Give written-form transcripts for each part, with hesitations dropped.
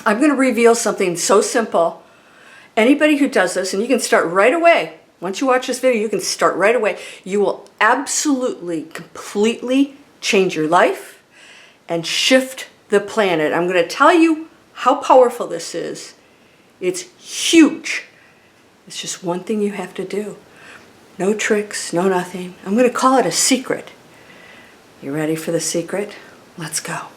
I'm going to reveal something so simple. Anybody who does this, and you can start right away. Once you watch this video, you can start right away. You will absolutely, completely change your life and shift the planet. I'm going to tell you how powerful this is. It's huge. It's just one thing you have to do. No tricks, no nothing. I'm going to call it a secret. You ready for the secret? Let's go.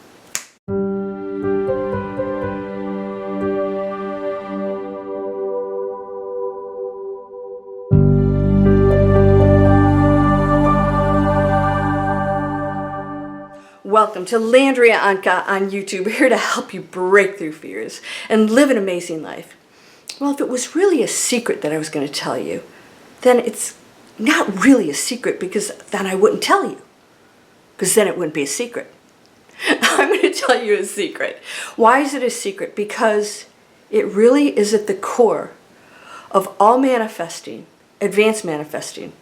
Welcome to Landria Onkka on YouTube, here to help you break through fears and live an amazing life. Well, if it was really a secret that I was going to tell you, then it's not really a secret, because then I wouldn't tell you, because then it wouldn't be a secret. I'm going to tell you a secret. Why is it a secret? Because it really is at the core of all manifesting, advanced manifesting.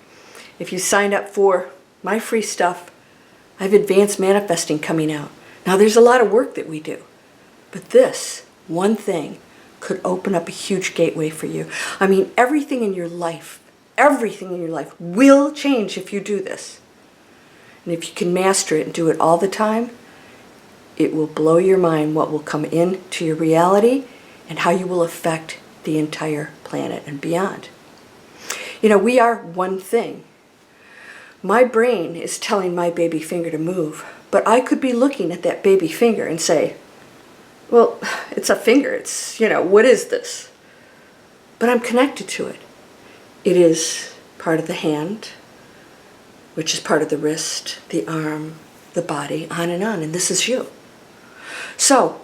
If you signed up for my free stuff, I have advanced manifesting coming out. Now, there's a lot of work that we do, but this one thing could open up a huge gateway for you. I mean, everything in your life will change if you do this. And if you can master it and do it all the time, it will blow your mind what will come into your reality and how you will affect the entire planet and beyond. You know, we are one thing. My brain is telling my baby finger to move, but I could be looking at that baby finger and say, well, it's a finger. It's, what is this? But I'm connected to it. It is part of the hand, which is part of the wrist, the arm, the body, on, and this is you. So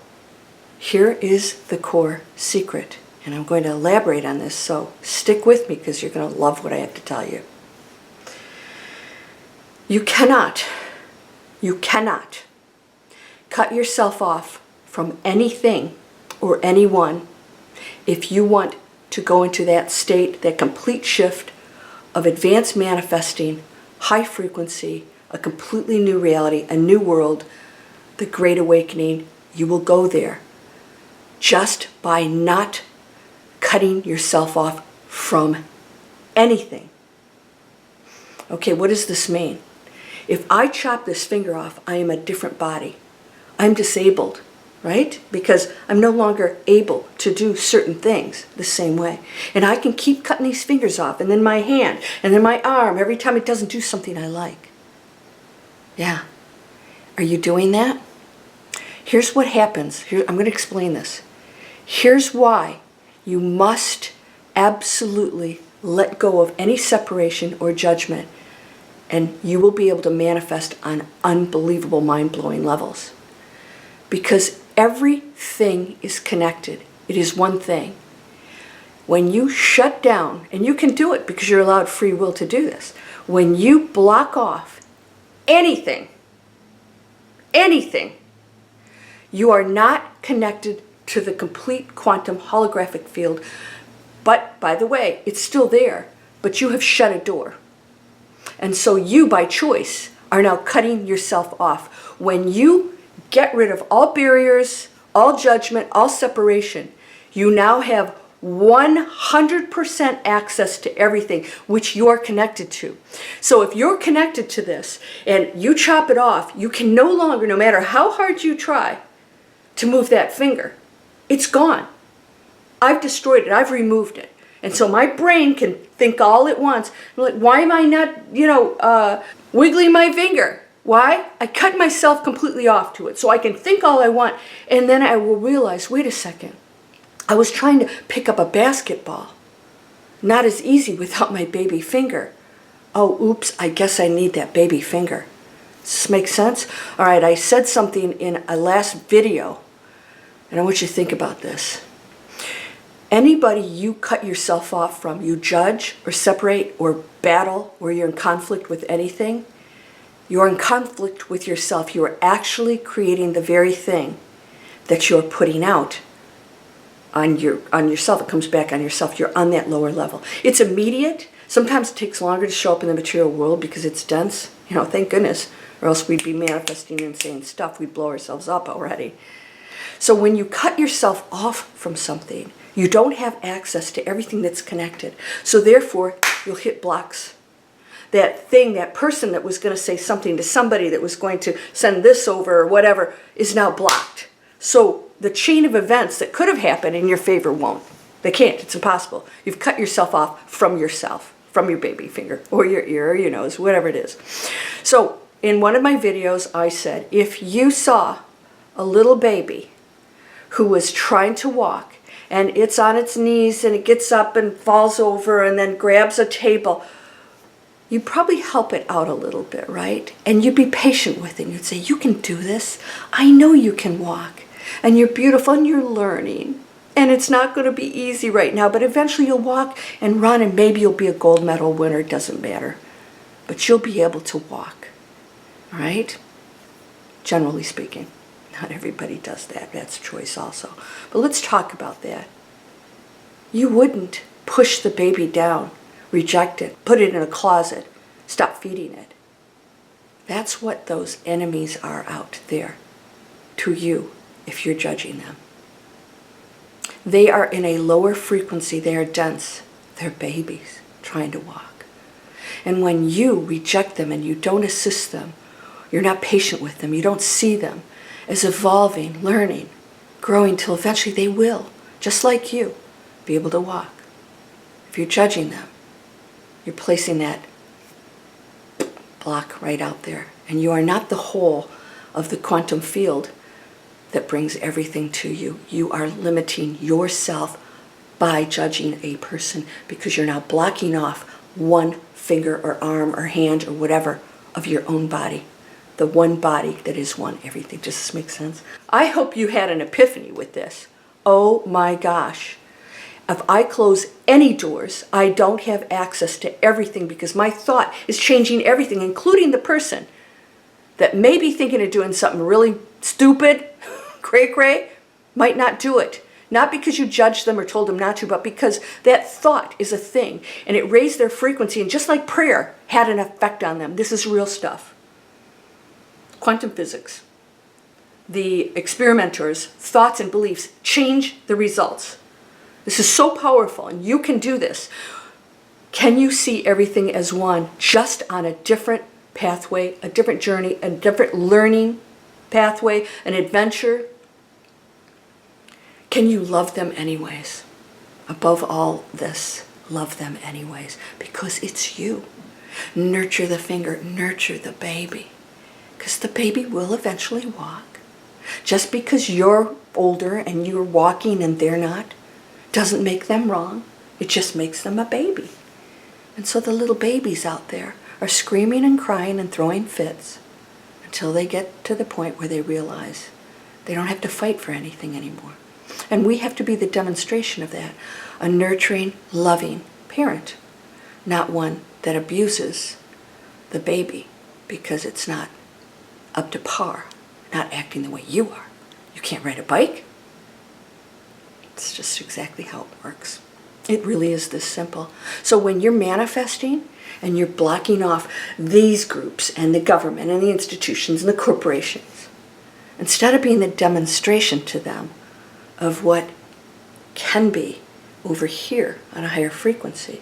here is the core secret, and I'm going to elaborate on this, so stick with me because you're going to love what I have to tell you. You cannot cut yourself off from anything or anyone if you want to go into that state, that complete shift of advanced manifesting, high frequency, a completely new reality, a new world, the great awakening. You will go there just by not cutting yourself off from anything. Okay, what does this mean? If I chop this finger off, I am a different body. I'm disabled, right? Because I'm no longer able to do certain things the same way. And I can keep cutting these fingers off, and then my hand, and then my arm, every time it doesn't do something I like. Yeah. Are you doing that? Here's what happens. I'm going to explain this. Here's why you must absolutely let go of any separation or judgment, and you will be able to manifest on unbelievable, mind-blowing levels. Because everything is connected. It is one thing. When you shut down, and you can do it because you're allowed free will to do this, when you block off anything, you are not connected to the complete quantum holographic field. But, by the way, it's still there, but you have shut a door. And so you, by choice, are now cutting yourself off. When you get rid of all barriers, all judgment, all separation, you now have 100% access to everything which you're connected to. So if you're connected to this and you chop it off, you can no longer, no matter how hard you try to move that finger, it's gone. I've destroyed it. I've removed it. And so my brain can think all at once. I'm like, why am I not, wiggling my finger? Why? I cut myself completely off to it so I can think all I want. And then I will realize, wait a second. I was trying to pick up a basketball. Not as easy without my baby finger. Oh, oops, I guess I need that baby finger. Does this make sense? All right, I said something in a last video, and I want you to think about this. Anybody you cut yourself off from, you judge or separate or battle, or you're in conflict with anything, you're in conflict with yourself. You are actually creating the very thing that you're putting out on yourself. It comes back on yourself. You're on that lower level. It's immediate. Sometimes it takes longer to show up in the material world because it's dense. Thank goodness, or else we'd be manifesting insane stuff. We'd blow ourselves up already. So when you cut yourself off from something, you don't have access to everything that's connected. So therefore, you'll hit blocks. That thing, that person that was going to say something to somebody that was going to send this over or whatever is now blocked. So the chain of events that could have happened in your favor won't. They can't. It's impossible. You've cut yourself off from yourself, from your baby finger or your ear or your nose, whatever it is. So in one of my videos, I said, if you saw a little baby who was trying to walk and it's on its knees and it gets up and falls over and then grabs a table, you'd probably help it out a little bit, right? And you'd be patient with it. You'd say, you can do this. I know you can walk. And you're beautiful and you're learning. And it's not going to be easy right now, but eventually you'll walk and run and maybe you'll be a gold medal winner. It doesn't matter. But you'll be able to walk, right? Generally speaking. Not everybody does that. That's a choice also. But let's talk about that. You wouldn't push the baby down, reject it, put it in a closet, stop feeding it. That's what those enemies are out there to you if you're judging them. They are in a lower frequency. They are dense. They're babies trying to walk. And when you reject them and you don't assist them, you're not patient with them, you don't see them as evolving, learning, growing till eventually they will, just like you, be able to walk. If you're judging them, you're placing that block right out there. And you are not the whole of the quantum field that brings everything to you. You are limiting yourself by judging a person because you're now blocking off one finger or arm or hand or whatever of your own body. The one body that is one everything. Does this make sense? I hope you had an epiphany with this. Oh my gosh. If I close any doors, I don't have access to everything because my thought is changing everything, including the person that may be thinking of doing something really stupid, cray-cray, might not do it. Not because you judged them or told them not to, but because that thought is a thing and it raised their frequency, and just like prayer had an effect on them. This is real stuff. Quantum physics. The experimenters' thoughts and beliefs change the results. This is so powerful, and you can do this. Can you see everything as one, just on a different pathway, a different journey, a different learning pathway, an adventure? Can you love them anyways? Above all this, love them anyways, because it's you. Nurture the finger, nurture the baby, because the baby will eventually walk. Just because you're older and you're walking and they're not, doesn't make them wrong. It just makes them a baby. And so the little babies out there are screaming and crying and throwing fits until they get to the point where they realize they don't have to fight for anything anymore. And we have to be the demonstration of that. A nurturing, loving parent, not one that abuses the baby because it's not up to par, not acting the way you are. You can't ride a bike. It's just exactly how it works. It really is this simple. So when you're manifesting and you're blocking off these groups and the government and the institutions and the corporations, instead of being the demonstration to them of what can be over here on a higher frequency,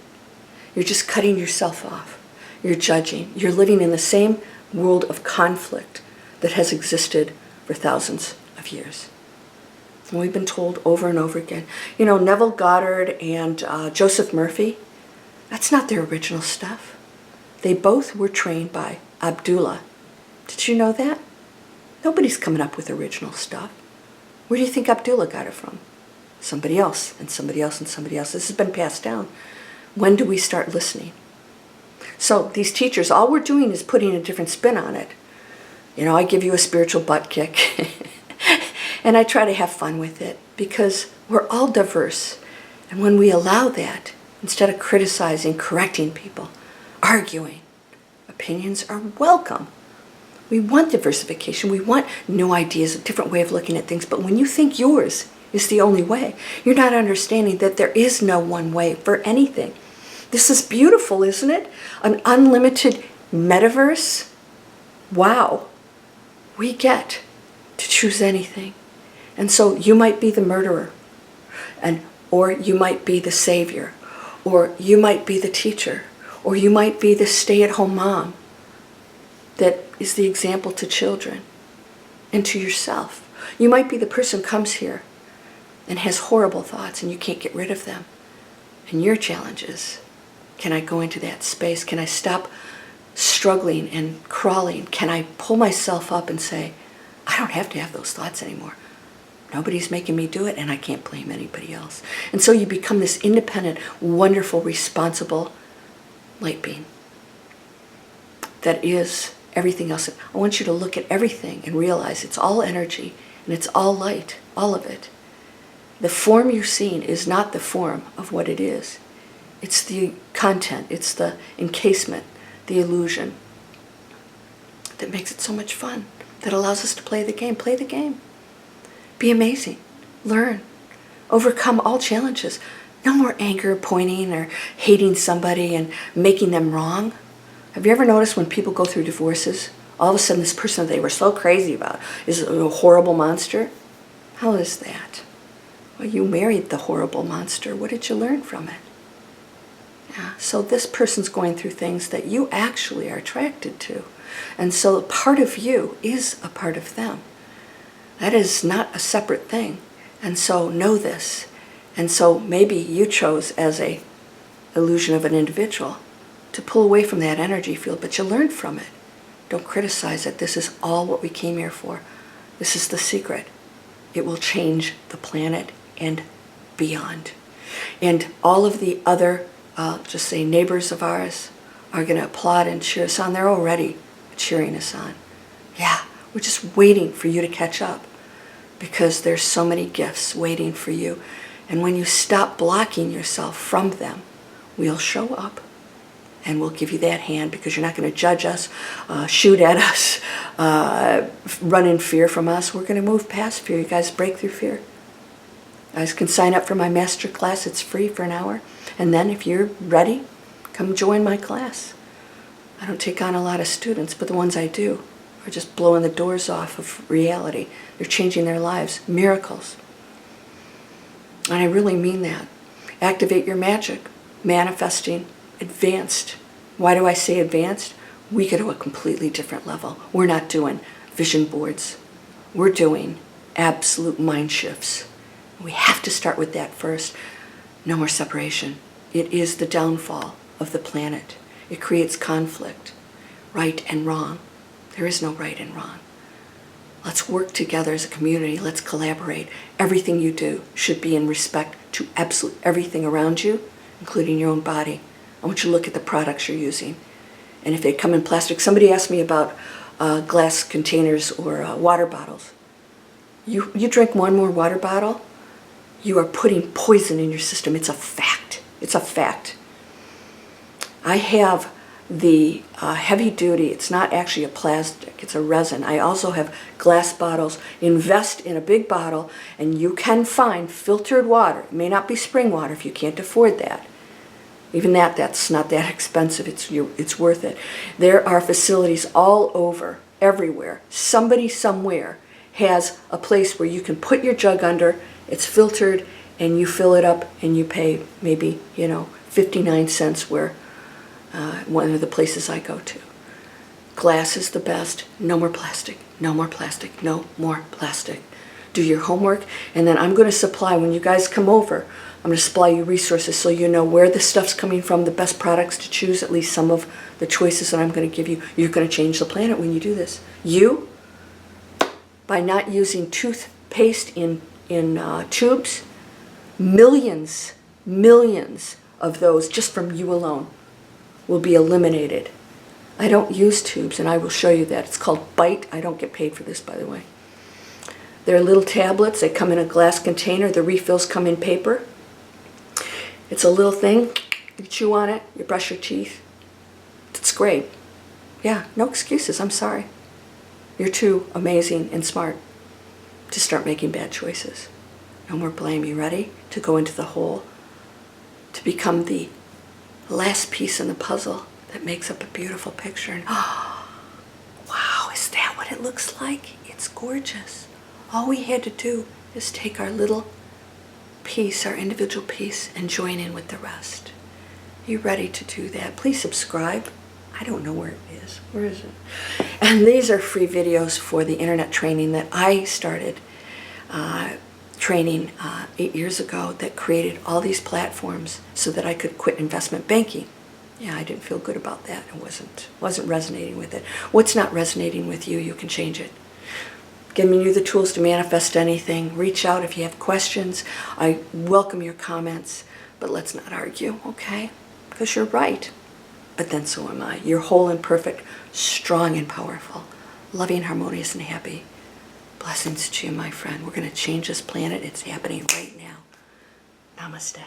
you're just cutting yourself off. You're judging. You're living in the same world of conflict that has existed for thousands of years. And we've been told over and over again. You know, Neville Goddard and Joseph Murphy, that's not their original stuff. They both were trained by Abdullah. Did you know that? Nobody's coming up with original stuff. Where do you think Abdullah got it from? Somebody else, and somebody else, and somebody else. This has been passed down. When do we start listening? So these teachers, all we're doing is putting a different spin on it. You know, I give you a spiritual butt kick. And I try to have fun with it because we're all diverse. And when we allow that, instead of criticizing, correcting people, arguing, opinions are welcome. We want diversification. We want new ideas, a different way of looking at things. But when you think yours is the only way, you're not understanding that there is no one way for anything. This is beautiful, isn't it? An unlimited metaverse. Wow. We get to choose anything. And so you might be the murderer, or you might be the savior, or you might be the teacher, or you might be the stay-at-home mom that is the example to children and to yourself. You might be the person who comes here and has horrible thoughts and you can't get rid of them. And your challenge is, can I go into that space? Can I stop struggling and crawling? Can I pull myself up and say, I don't have to have those thoughts anymore. Nobody's making me do it, and I can't blame anybody else. And so you become this independent, wonderful, responsible light being that is everything else. I want you to look at everything and realize it's all energy and it's all light, all of it. The form you're seeing is not the form of what it is. It's the content, it's the encasement, the illusion that makes it so much fun, that allows us to play the game. Play the game. Be amazing. Learn. Overcome all challenges. No more anger, pointing, or hating somebody and making them wrong. Have you ever noticed when people go through divorces, all of a sudden this person that they were so crazy about is a horrible monster? How is that? Well, you married the horrible monster. What did you learn from it? Yeah. So this person's going through things that you actually are attracted to. And so part of you is a part of them. That is not a separate thing. And so know this. And so maybe you chose as a illusion of an individual to pull away from that energy field, but you learned from it. Don't criticize it. This is all what we came here for. This is the secret. It will change the planet and beyond. And all of the other, just say neighbors of ours, are going to applaud and cheer us on. They're already cheering us on. Yeah. We're just waiting for you to catch up because there's so many gifts waiting for you. And when you stop blocking yourself from them, we'll show up and we'll give you that hand because you're not going to judge us, shoot at us, run in fear from us. We're going to move past fear. You guys break through fear. You guys can sign up for my master class. It's free for an hour. And then if you're ready, come join my class. I don't take on a lot of students, but the ones I do are just blowing the doors off of reality. They're changing their lives. Miracles. And I really mean that. Activate your magic. Manifesting. Advanced. Why do I say advanced? We go to a completely different level. We're not doing vision boards. We're doing absolute mind shifts. We have to start with that first. No more separation. It is the downfall of the planet. It creates conflict. Right and wrong. There is no right and wrong. Let's work together as a community. Let's collaborate. Everything you do should be in respect to absolutely everything around you, including your own body. I want you to look at the products you're using. And if they come in plastic, somebody asked me about glass containers or water bottles. You drink one more water bottle, you are putting poison in your system. It's a fact. It's a fact. I have the heavy duty, it's not actually a plastic, it's a resin. I also have glass bottles. Invest in a big bottle and you can find filtered water. It may not be spring water if you can't afford that. Even that's not that expensive. It's worth it. There are facilities all over, everywhere. Somebody somewhere has a place where you can put your jug under, it's filtered, and you fill it up and you pay maybe, 59 cents where one of the places I go to. Glass is the best. No more plastic. No more plastic. No more plastic. Do your homework, and then I'm going to supply, when you guys come over, I'm going to supply you resources so you know where the stuff's coming from, the best products to choose, at least some of the choices that I'm going to give you. You're going to change the planet when you do this. You, by not using toothpaste in tubes, millions of those, just from you alone, will be eliminated. I don't use tubes, and I will show you that. It's called Bite. I don't get paid for this, by the way. They're little tablets. They come in a glass container. The refills come in paper. It's a little thing. You chew on it. You brush your teeth. It's great. Yeah, no excuses. I'm sorry. You're too amazing and smart to start making bad choices. No more blame. You ready to go into the hole? To become the last piece in the puzzle that makes up a beautiful picture. And wow, is that what it looks like? It's gorgeous. All we had to do is take our little piece, our individual piece, and join in with the rest. You ready to do that? Please subscribe. I don't know where it is. Where is it? And these are free videos for the internet training that I started training 8 years ago, that created all these platforms so that I could quit investment banking. Yeah, I didn't feel good about that. It wasn't resonating with it. What's not resonating with you, you can change it. Giving you the tools to manifest anything. Reach out if you have questions. I welcome your comments, but let's not argue, okay? Because you're right, but then so am I. You're whole and perfect, strong and powerful, loving, harmonious, and happy. Blessings to you, my friend. We're going to change this planet. It's happening right now. Namaste.